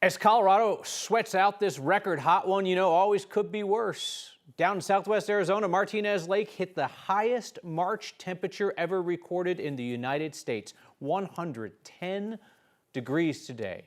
As Colorado sweats out this record hot one, always could be worse. Down in southwest Arizona, Martinez Lake hit the highest March temperature ever recorded in the United States, 110 degrees today.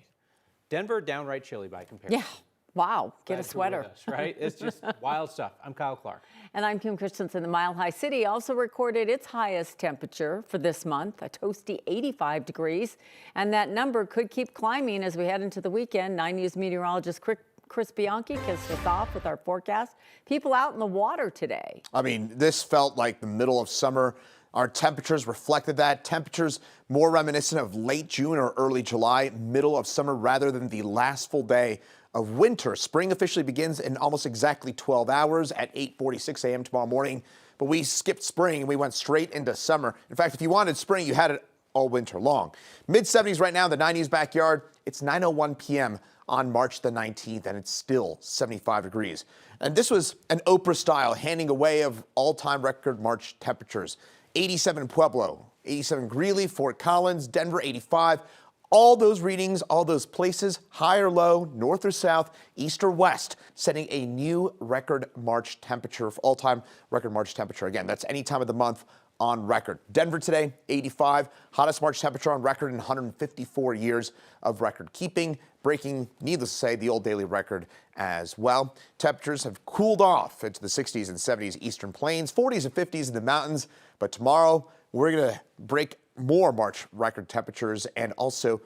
Denver, downright chilly by comparison. Yeah, wow, get Glad a sweater. you're with us, right? It's just wild stuff. I'm Kyle Clark. And I'm Kim Christensen. The Mile High City also recorded its highest temperature for this month, a toasty 85 degrees. And that number could keep climbing as we head into the weekend. 9 News meteorologist Chris Bianchi kissed us off with our forecast. People out in the water today. I mean, this felt like the middle of summer. Our temperatures reflected that. Temperatures more reminiscent of late June or early July, middle of summer, rather than the last full day of winter. Spring officially begins in almost exactly 12 hours at 8:46 a.m. tomorrow morning. But we skipped spring and we went straight into summer. In fact, if you wanted spring, you had it all winter long. Mid-70s right now in the 90s backyard. It's 9:01 p.m. on March the 19th, and it's still 75 degrees. And this was an Oprah-style handing away of all-time record March temperatures. 87 in Pueblo, 87 Greeley, Fort Collins, Denver, 85. All those readings, all those places, high or low, north or south, east or west, setting a new record March temperature, all-time record March temperature. Again, that's any time of the month on record. Denver today, 85, hottest March temperature on record in 154 years of record keeping, breaking, needless to say, the old daily record as well. Temperatures have cooled off into the 60s and 70s eastern plains, 40s and 50s in the mountains. But tomorrow, we're going to break more March record temperatures, and also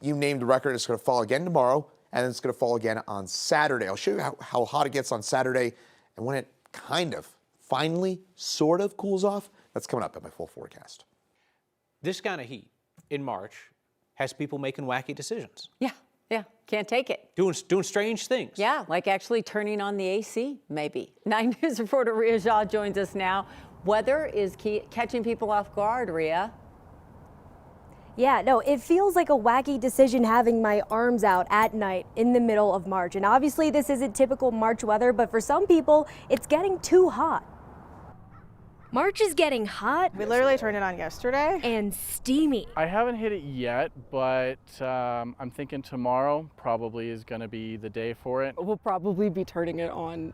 you named the record. It's going to fall again tomorrow, and it's going to fall again on Saturday. I'll show you how hot it gets on Saturday and when it kind of finally sort of cools off. That's coming up in my full forecast. This kind of heat in March has people making wacky decisions. Yeah, can't take it. Doing strange things. Yeah, like actually turning on the AC, maybe. 9 News reporter Ria Jha joins us now. Weather is catching people off guard, Ria. Yeah, no, it feels like a wacky decision having my arms out at night in the middle of March. And obviously this isn't typical March weather, but for some people, it's getting too hot. March is getting hot. We literally turned it on yesterday. And steamy. I haven't hit it yet, but I'm thinking tomorrow probably is going to be the day for it. We'll probably be turning it on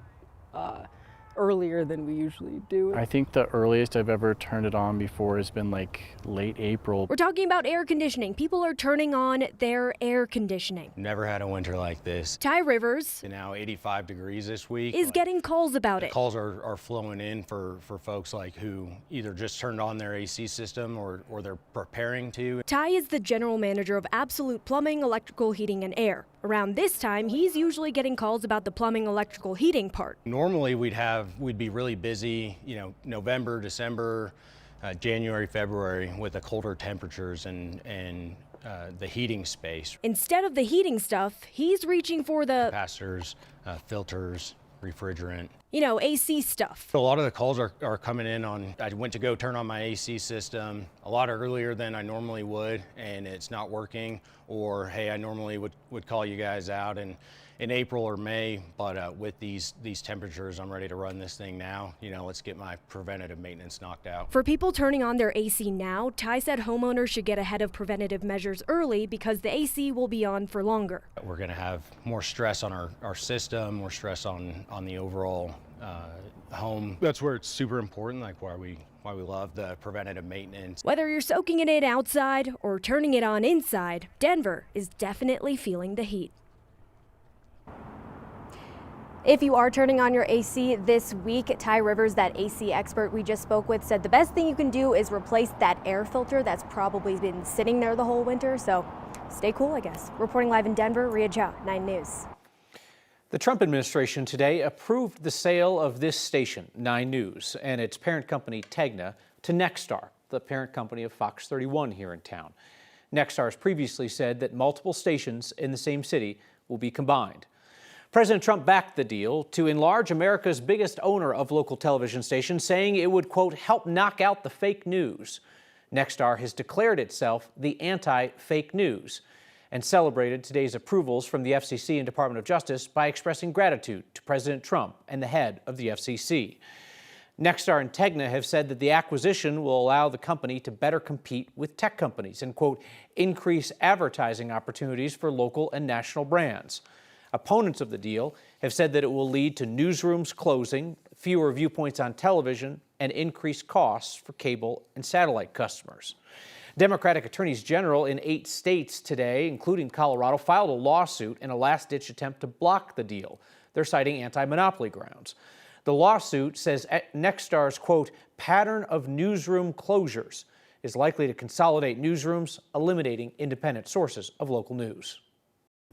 earlier than we usually do. I think the earliest I've ever turned it on before has been like late April. We're talking about air conditioning. People are turning on their air conditioning. Never had a winter like this. Ty Rivers Now 85 degrees this week. is getting calls about it. Calls are flowing in for folks like who either just turned on their AC system or they're preparing to. Ty is the general manager of Absolute Plumbing, Electrical, Heating, and Air. Around this time, he's usually getting calls about the plumbing, electrical, heating part. Normally we'd be really busy, November, December, January, February with the colder temperatures and the heating space. Instead of the heating stuff, he's reaching for the Capacitors, filters, refrigerant. AC stuff. So a lot of the calls are coming in on, I went to go turn on my AC system a lot earlier than I normally would, and it's not working. Or, hey, I normally would call you guys out in April or May, but with these temperatures, I'm ready to run this thing now. Let's get my preventative maintenance knocked out. For people turning on their AC now, Ty said homeowners should get ahead of preventative measures early because the AC will be on for longer. We're going to have more stress on our system, more stress on the overall home. That's where it's super important, like why we love the preventative maintenance. Whether you're soaking it in outside or turning it on inside, Denver is definitely feeling the heat. If you are turning on your AC this week, Ty Rivers, that AC expert we just spoke with, said the best thing you can do is replace that air filter that's probably been sitting there the whole winter. So stay cool, I guess. Reporting live in Denver, Ria Jha, 9 News. The Trump administration today approved the sale of this station, 9 News, and its parent company, Tegna, to Nexstar, the parent company of Fox 31 here in town. Nexstar has previously said that multiple stations in the same city will be combined. President Trump backed the deal to enlarge America's biggest owner of local television stations, saying it would, quote, help knock out the fake news. Nexstar has declared itself the anti-fake news and celebrated today's approvals from the FCC and Department of Justice by expressing gratitude to President Trump and the head of the FCC. Nexstar and Tegna have said that the acquisition will allow the company to better compete with tech companies and, quote, increase advertising opportunities for local and national brands. Opponents of the deal have said that it will lead to newsrooms closing, fewer viewpoints on television, and increased costs for cable and satellite customers. Democratic attorneys general in 8 states today, including Colorado, filed a lawsuit in a last-ditch attempt to block the deal. They're citing anti-monopoly grounds. The lawsuit says Nexstar's, quote, pattern of newsroom closures is likely to consolidate newsrooms, eliminating independent sources of local news.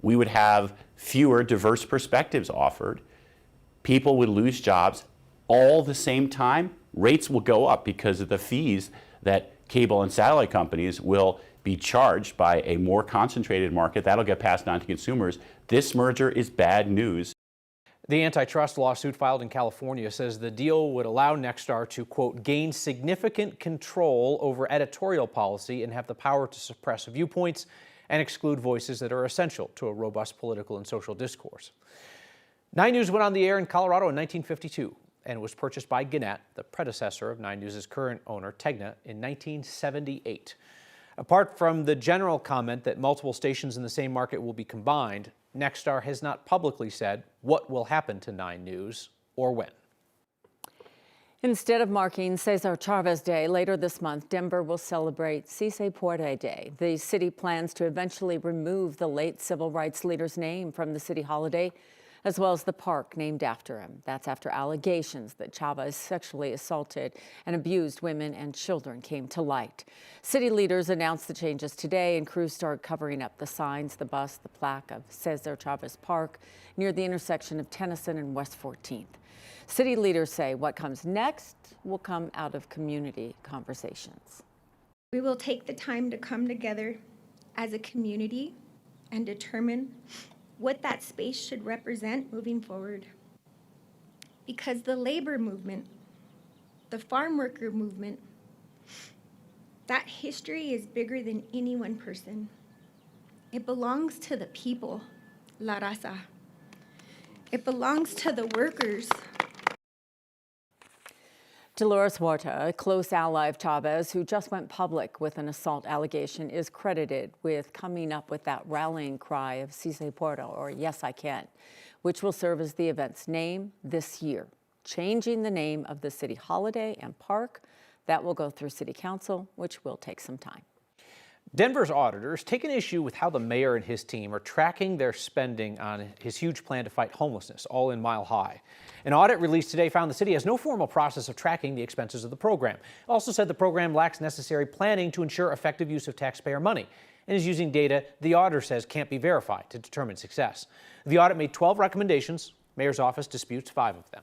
We would have fewer diverse perspectives offered. People would lose jobs. All the same time, rates will go up because of the fees that cable and satellite companies will be charged by a more concentrated market. That'll get passed on to consumers. This merger is bad news. The antitrust lawsuit filed in California says the deal would allow Nexstar to, quote, gain significant control over editorial policy and have the power to suppress viewpoints and exclude voices that are essential to a robust political and social discourse. 9 News went on the air in Colorado in 1952 and was purchased by Gannett, the predecessor of 9 News' current owner, Tegna, in 1978. Apart from the general comment that multiple stations in the same market will be combined, Nexstar has not publicly said what will happen to 9 News or when. Instead of marking Cesar Chavez Day later this month, Denver will celebrate Cise Puerte Day. The city plans to eventually remove the late civil rights leader's name from the city holiday, as well as the park named after him. That's after allegations that Chavez sexually assaulted and abused women and children came to light. City leaders announced the changes today, and crews start covering up the signs, the bus, the plaque of Cesar Chavez Park near the intersection of Tennyson and West 14th. City leaders say what comes next will come out of community conversations. We will take the time to come together as a community and determine what that space should represent moving forward. Because the labor movement, the farm worker movement, that history is bigger than any one person. It belongs to the people, La Raza. It belongs to the workers. Dolores Huerta, a close ally of Chavez, who just went public with an assault allegation, is credited with coming up with that rallying cry of Cise Puerte, or Yes, I Can, which will serve as the event's name this year, changing the name of the city holiday and park. That will go through City Council, which will take some time. Denver's auditors take an issue with how the mayor and his team are tracking their spending on his huge plan to fight homelessness, all in Mile High. An audit released today found the city has no formal process of tracking the expenses of the program. It also said the program lacks necessary planning to ensure effective use of taxpayer money and is using data the auditor says can't be verified to determine success. The audit made 12 recommendations. Mayor's office disputes 5 of them.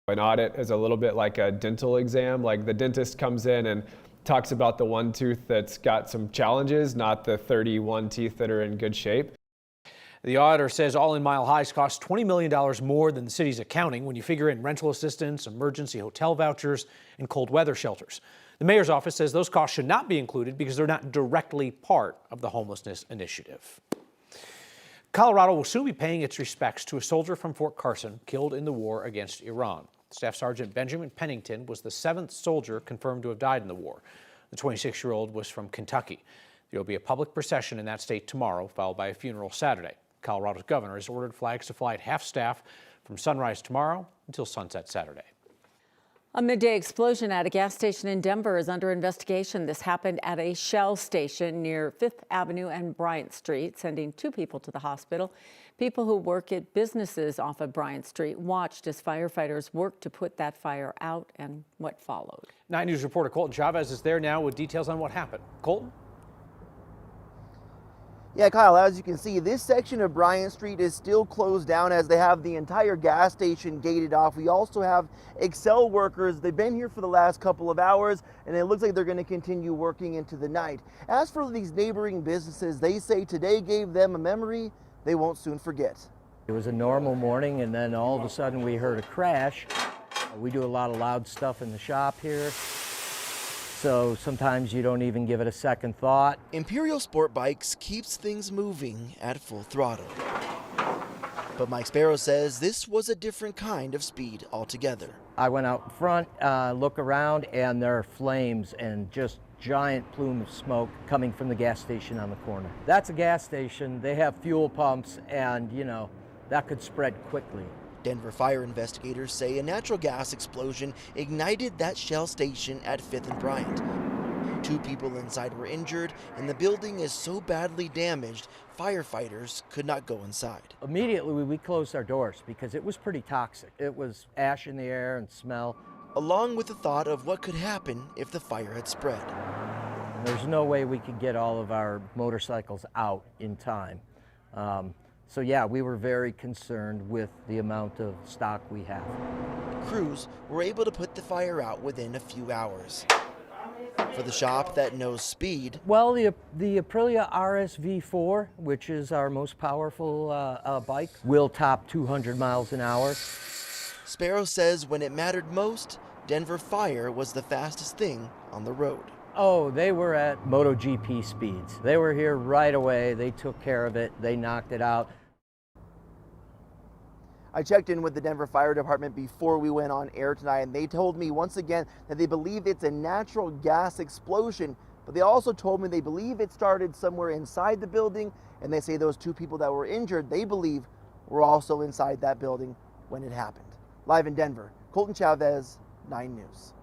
An audit is a little bit like a dental exam. Like the dentist comes in and talks about the one tooth that's got some challenges, not the 31 teeth that are in good shape. The auditor says all in Mile Highs cost $20 million more than the city's accounting when you figure in rental assistance, emergency hotel vouchers, and cold weather shelters. The mayor's office says those costs should not be included because they're not directly part of the homelessness initiative. Colorado will soon be paying its respects to a soldier from Fort Carson killed in the war against Iran. Staff Sergeant Benjamin Pennington was the 7th soldier confirmed to have died in the war. The 26-year-old was from Kentucky. There will be a public procession in that state tomorrow, followed by a funeral Saturday. Colorado's governor has ordered flags to fly at half-staff from sunrise tomorrow until sunset Saturday. A midday explosion at a gas station in Denver is under investigation. This happened at a Shell station near 5th Avenue and Bryant Street, sending 2 people to the hospital. People who work at businesses off of Bryant Street watched as firefighters worked to put that fire out and what followed. 9 News reporter Colton Chavez is there now with details on what happened. Colton? Yeah, Kyle, as you can see, this section of Bryant Street is still closed down as they have the entire gas station gated off. We also have Excel workers. They've been here for the last couple of hours, and it looks like they're going to continue working into the night. As for these neighboring businesses, they say today gave them a memory they won't soon forget. It was a normal morning, and then all of a sudden we heard a crash. We do a lot of loud stuff in the shop here, so sometimes you don't even give it a second thought. Imperial Sport Bikes keeps things moving at full throttle. But Mike Sparrow says this was a different kind of speed altogether. I went out front, look around, and there are flames and just giant plume of smoke coming from the gas station on the corner. That's a gas station. They have fuel pumps, and you know, that could spread quickly. Denver fire investigators say a natural gas explosion ignited that Shell station at 5th and Bryant. 2 people inside were injured, and the building is so badly damaged, firefighters could not go inside. Immediately, we closed our doors because it was pretty toxic. It was ash in the air and smell. Along with the thought of what could happen if the fire had spread. There's no way we could get all of our motorcycles out in time. So yeah, we were very concerned with the amount of stock we have. Crews were able to put the fire out within a few hours. For the shop that knows speed, well, the Aprilia RSV4, which is our most powerful bike, will top 200 miles an hour. Sparrow says when it mattered most, Denver Fire was the fastest thing on the road. Oh, they were at MotoGP speeds. They were here right away. They took care of it. They knocked it out. I checked in with the Denver Fire Department before we went on air tonight, and they told me once again that they believe it's a natural gas explosion, but they also told me they believe it started somewhere inside the building, and they say those 2 people that were injured, they believe were also inside that building when it happened. Live in Denver, Colton Chavez, 9 News.